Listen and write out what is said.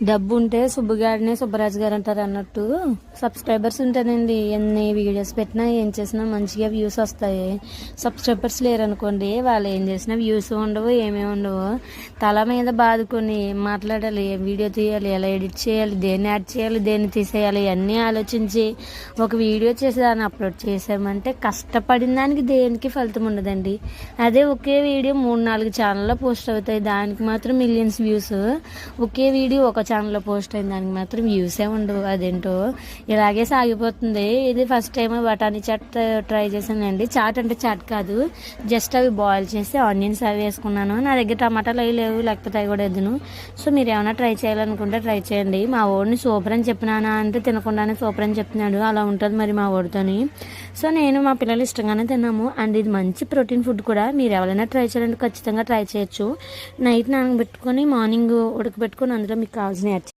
డబ్బు ఉంటే సుబ్బుగాడిని సుబ్బరాజు గారు అంటారు అన్నట్టు సబ్స్క్రైబర్స్ ఉంటానండి. ఎన్ని వీడియోస్ పెట్టినా ఏం చేసినా మంచిగా వ్యూస్ వస్తాయి. సబ్స్క్రైబర్స్ లేరనుకోండి, వాళ్ళు ఏం చేసినా వ్యూస్ ఉండవు, ఏమీ ఉండవు. తల మీద బాదుకొని మాట్లాడాలి, వీడియో తీయాలి, ఎలా ఎడిట్ చేయాలి, దేన్ని యాడ్ చేయాలి, దేన్ని తీసేయాలి, అన్నీ ఆలోచించి ఒక వీడియో చేసి దాన్ని అప్లోడ్ చేసామంటే కష్టపడిన దానికి దేనికి ఫలితం ఉండదండి. అదే ఒకే వీడియో 3-4 ఛానల్లో పోస్ట్ అవుతాయి, దానికి మాత్రం మిలియన్స్ వ్యూస్. ఒకే వీడియో ఒక ఛానల్లో పోస్ట్ అయిన దానికి మాత్రం వ్యూసే ఉండవు. అదేంటో ఇలాగే సాగిపోతుంది. ఇది ఫస్ట్ టైం బఠానీ చాట్ ట్రై చేశానండి. చాట్ అంటే చాట్ కాదు, జస్ట్ అవి బాయిల్ చేసి ఆనియన్స్ అవి వేసుకున్నాను. నా దగ్గర టమాటాలు అవి లేవు, లేకపోతే అవి కూడా వద్దును. సో మీరు ఏమైనా ట్రై చేయాలనుకుంటే ట్రై చేయండి. మా ఓడిని సూపర్ అని చెప్పినానా అంటే తినకుండానే సూపర్ అని చెప్తున్నాడు. అలా ఉంటుంది మరి మా ఓడితోని. సో నేను మా పిల్లలు ఇష్టంగానే తిన్నాము. అండ్ ఇది మంచి ప్రోటీన్ ఫుడ్ కూడా. మీరు ఎవరైనా ట్రై చేయాలంటే ఖచ్చితంగా ట్రై చేయొచ్చు. నైట్ నానబెట్టుకొని మార్నింగ్ ఉడకబెట్టుకొని అందులో మీకు కావాల్సిన